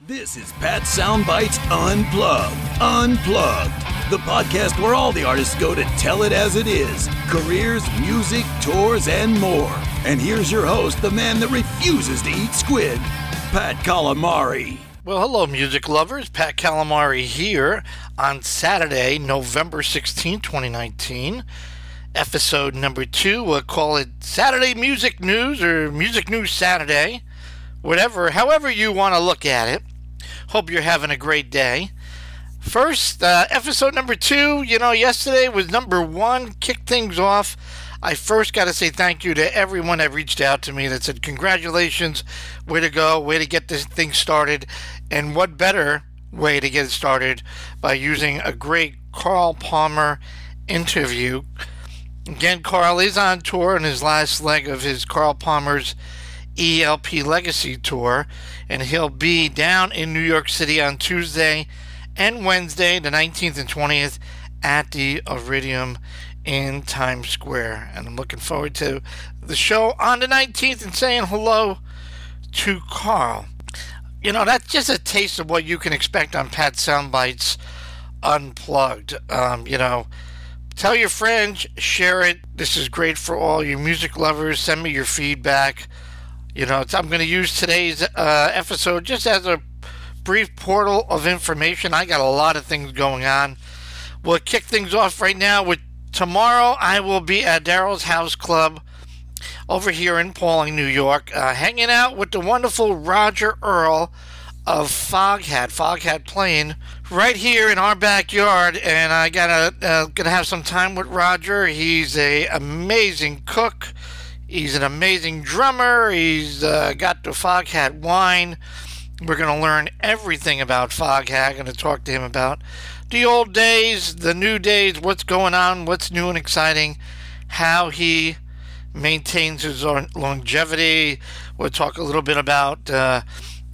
This is Pat Soundbites Unplugged. Unplugged, the podcast where all the artists go to tell it as it is. Careers, music, tours, and more. And here's your host, the man that refuses to eat squid, Pat Calamari. Well, hello, music lovers. Pat Calamari here on Saturday, November 16, 2019. Episode number 2. We'll call it Saturday Music News or Music News Saturday. Whatever, however you want to look at it. Hope you're having a great day. First, episode number 2, yesterday was number 1, kicked things off. I first got to say thank you to everyone that reached out to me that said, congratulations, way to go, way to get this thing started. And what better way to get it started by using a great Carl Palmer interview. Again, Carl is on tour in his last leg of his Carl Palmer's ELP Legacy Tour, and he'll be down in New York City on Tuesday and Wednesday, the 19th and 20th, at the Iridium in Times Square. And I'm looking forward to the show on the 19th and saying hello to Carl. That's just a taste of what you can expect on Pat Soundbites Unplugged. Tell your friends, share it. This is great for all you music lovers. Send me your feedback. I'm going to use today's episode just as a brief portal of information. I got a lot of things going on. We'll kick things off right now with tomorrow. I will be at Daryl's House Club over here in Pauling, New York, hanging out with the wonderful Roger Earl of Foghat. Foghat playing right here in our backyard, and I gonna have some time with Roger. He's an amazing cook. He's an amazing drummer. He's got the Foghat wine. We're going to learn everything about Foghat. I'm going to talk to him about the old days, the new days, what's going on, what's new and exciting, how he maintains his longevity. We'll talk a little bit about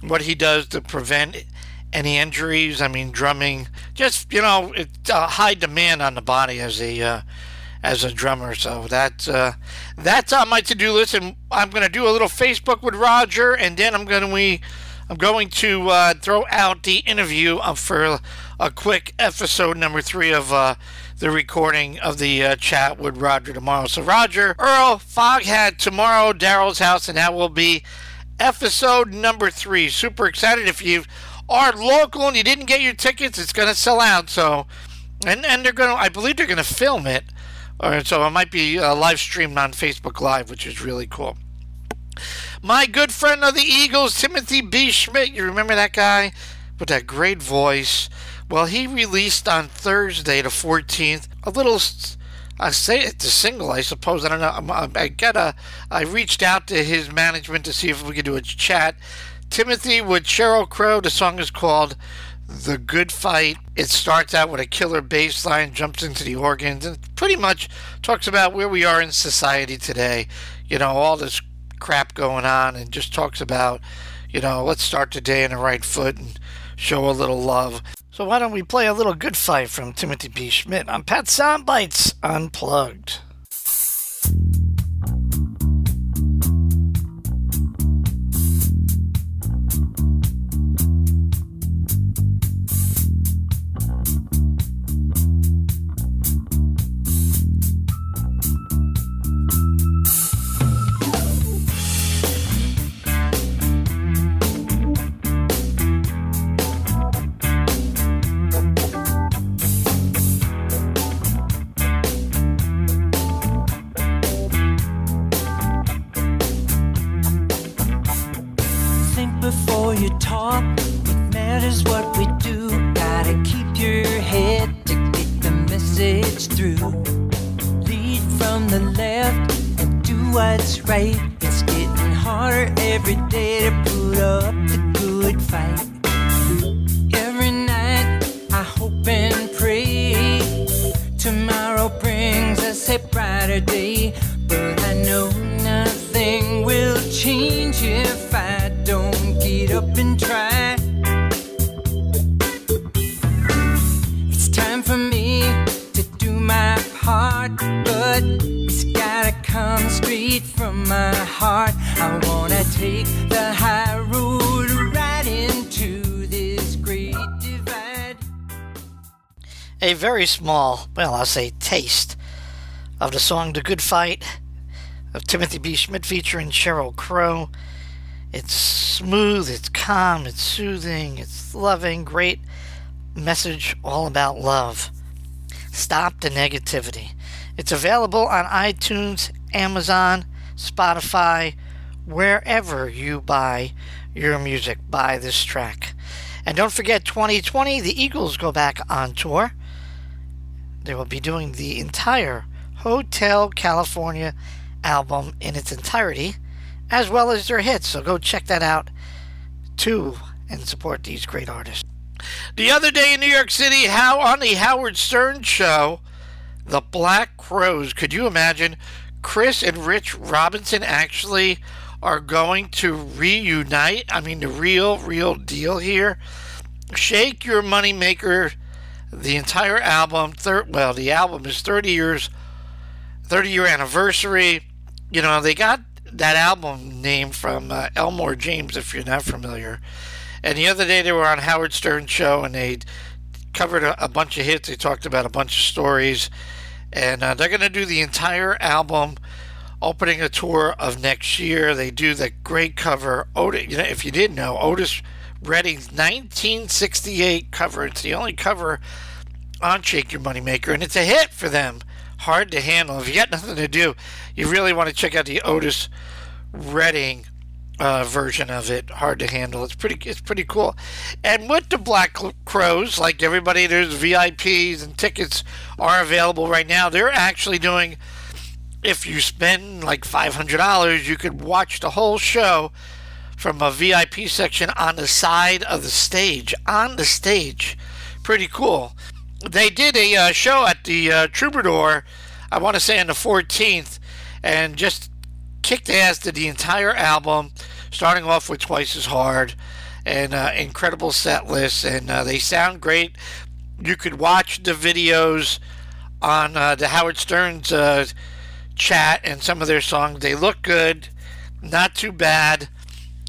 what he does to prevent any injuries. I mean, drumming, just, it's a high demand on the body as a drummer, so that's on my to-do list, and I'm going to do a little Facebook with Roger, and then I'm going to throw out the interview for a quick episode number 3 of the recording of the chat with Roger tomorrow. So Roger Earl, Foghat tomorrow, Daryl's house, and that will be episode number 3. Super excited. If you are local and you didn't get your tickets, it's going to sell out. So, and I believe they're going to film it. So it might be live streamed on Facebook Live, which is really cool. My good friend of the Eagles, Timothy B. Schmit, you remember that guy with that great voice? Well, he released on Thursday, the 14th, it's a single, I suppose. I don't know. I reached out to his management to see if we could do a chat. Timothy with Sheryl Crow. The song is called The Good Fight. It starts out with a killer bass line, jumps into the organs, and pretty much talks about where we are in society today. All this crap going on, and just talks about, let's start the day in the right foot and show a little love. So why don't we play a little Good Fight from Timothy B. Schmit on Pat Soundbites Unplugged. from my heart. I wanna take the high road right into a very small, well, I'll say taste of the song The Good Fight of Timothy B. Schmit featuring Sheryl Crow. It's smooth, it's calm, it's soothing, it's loving, great message all about love. Stop the negativity. It's available on iTunes, Amazon, Spotify, wherever you buy your music. Buy this track. And don't forget, 2020, the Eagles go back on tour. They will be doing the entire Hotel California album in its entirety, as well as their hits. So go check that out, too, and support these great artists. The other day in New York City, on the Howard Stern show, the Black Crowes, could you imagine? Chris and Rich Robinson actually are going to reunite. I mean, the real deal here. Shake Your Money Maker, the entire album. The album is 30-year anniversary. You know, they got that album named from Elmore James, if you're not familiar. And the other day they were on Howard Stern show, and they covered a bunch of hits. They talked about a bunch of stories. And they're going to do the entire album, opening a tour of next year. They do the great cover, Otis, you know, if you didn't know, Otis Redding's 1968 cover. It's the only cover on Shake Your Money Maker, and it's a hit for them. Hard to handle. If you got nothing to do, you really want to check out the Otis Redding version of it. Hard to handle. It's pretty cool. And with the Black Crowes, like everybody, there's VIPs and tickets are available right now. They're actually doing, if you spend like $500, you could watch the whole show from a VIP section on the side of the stage. On the stage. Pretty cool. They did a show at the Troubadour, I want to say on the 14th, and just kicked ass to the entire album, starting off with Twice as Hard, and incredible set list, and they sound great. You could watch the videos on the Howard Stern's chat and some of their songs. They look good, not too bad.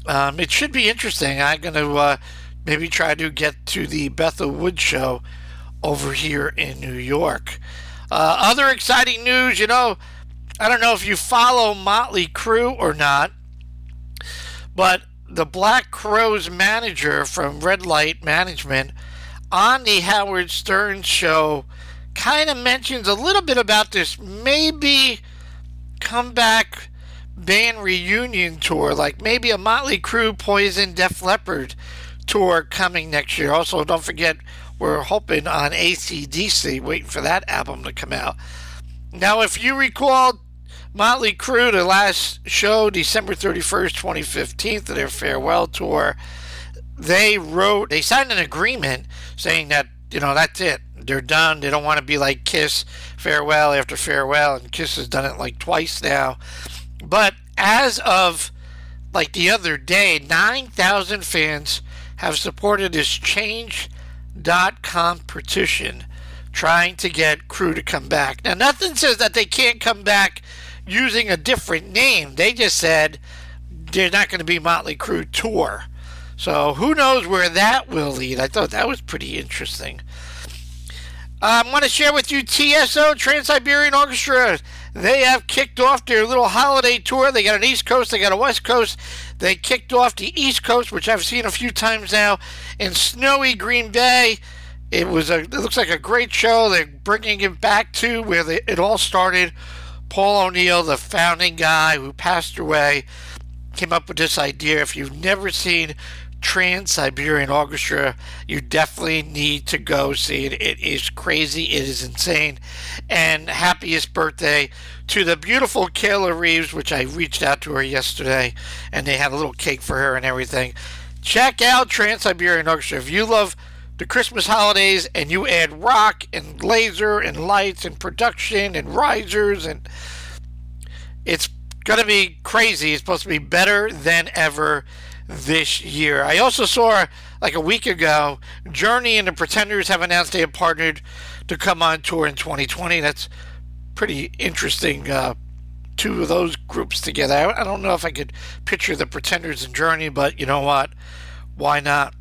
It should be interesting. I'm going to maybe try to get to the Bethel Woods show over here in New York. Other exciting news, you know, I don't know if you follow Motley Crue or not, but the Black Crowes manager from Red Light Management on the Howard Stern show kind of mentions a little bit about this maybe comeback band reunion tour, like maybe a Motley Crue, Poison, Def Leppard tour coming next year. Also, don't forget, we're hoping on AC/DC, waiting for that album to come out. Now, if you recall, Motley Crue, the last show, December 31st, 2015, to their farewell tour, they signed an agreement saying that, you know, that's it. They're done. They don't want to be like Kiss, farewell after farewell, and Kiss has done it like twice now. But as of like the other day, 9,000 fans have supported this Change.com petition trying to get Crue to come back. Now, nothing says that they can't come back using a different name. They just said they're not going to be Motley Crue tour. So who knows where that will lead. I thought that was pretty interesting. I want to share with you TSO, Trans-Siberian Orchestra. They have kicked off their little holiday tour. They got an East Coast, they got a West Coast. They kicked off the East Coast, which I've seen a few times now, in snowy Green Bay. It looks like a great show. They're bringing it back to where it all started. Paul O'Neill, the founding guy who passed away, came up with this idea. If you've never seen Trans-Siberian Orchestra, you definitely need to go see it. It is crazy. It is insane. And happiest birthday to the beautiful Kayla Reeves, which I reached out to her yesterday, and they had a little cake for her and everything. Check out Trans-Siberian Orchestra. If you love the Christmas holidays and you add rock and laser and lights and production and risers, and it's going to be crazy. It's supposed to be better than ever this year. I also saw, like a week ago, Journey and the Pretenders have announced they have partnered to come on tour in 2020. That's pretty interesting, two of those groups together. I don't know if I could picture the Pretenders and Journey, but you know what? Why not?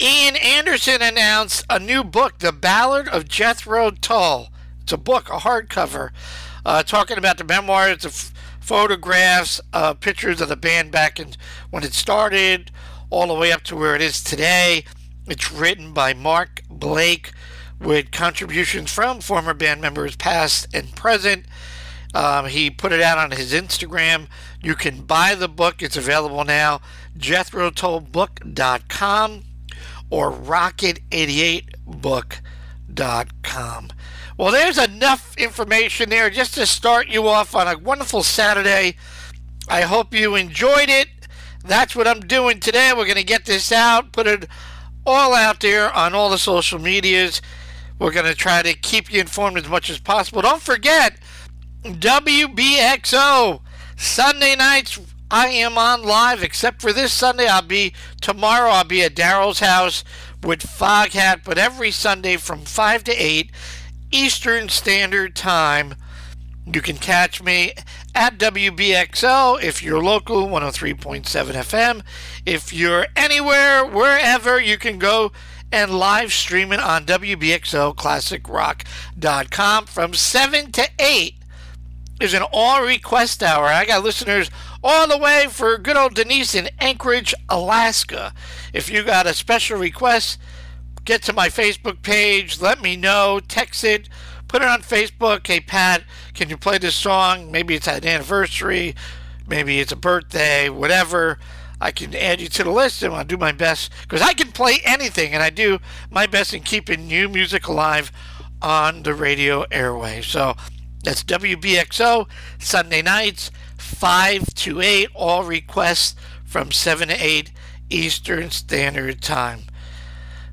Ian Anderson announced a new book, The Ballad of Jethro Tull. It's a book, a hardcover, talking about the memoirs, the photographs, pictures of the band back when it started, all the way up to where it is today. It's written by Mark Blake with contributions from former band members past and present. He put it out on his Instagram. You can buy the book. It's available now. JethroTullBook.com or Rocket88Book.com. Well, there's enough information there just to start you off on a wonderful Saturday. I hope you enjoyed it. That's what I'm doing today. We're going to get this out, put it all out there on all the social medias. We're going to try to keep you informed as much as possible. Don't forget, WBXO, Sunday nights, I am on live, except for this Sunday. Tomorrow I'll be at Daryl's house with Foghat, but every Sunday from 5 to 8 Eastern Standard Time. You can catch me at WBXO if you're local, 103.7 FM. If you're anywhere, wherever, you can go and live stream it on WBXOClassicRock.com from 7 to 8. Is an all request hour. I got listeners all the way for good old Denise in Anchorage, Alaska. If you got a special request, get to my Facebook page, let me know, text it, put it on Facebook. Hey, Pat, can you play this song? Maybe it's an anniversary, maybe it's a birthday, whatever. I can add you to the list, and I'll do my best, because I can play anything, and I do my best in keeping new music alive on the radio airway. So that's WBXO, Sunday nights, 5 to 8, all requests from 7 to 8 Eastern Standard Time.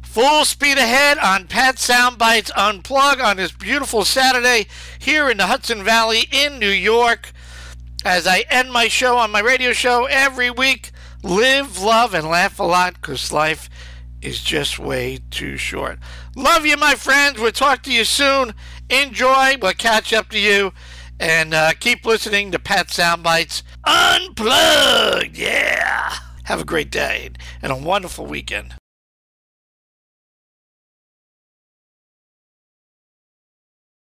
Full speed ahead on Pat Soundbites Unplug on this beautiful Saturday here in the Hudson Valley in New York. As I end my show on my radio show every week, live, love, and laugh a lot, because life is just way too short. Love you, my friends. We'll talk to you soon. Enjoy. We'll catch up to you. And keep listening to Pat Soundbites Unplugged. Yeah. Have a great day and a wonderful weekend.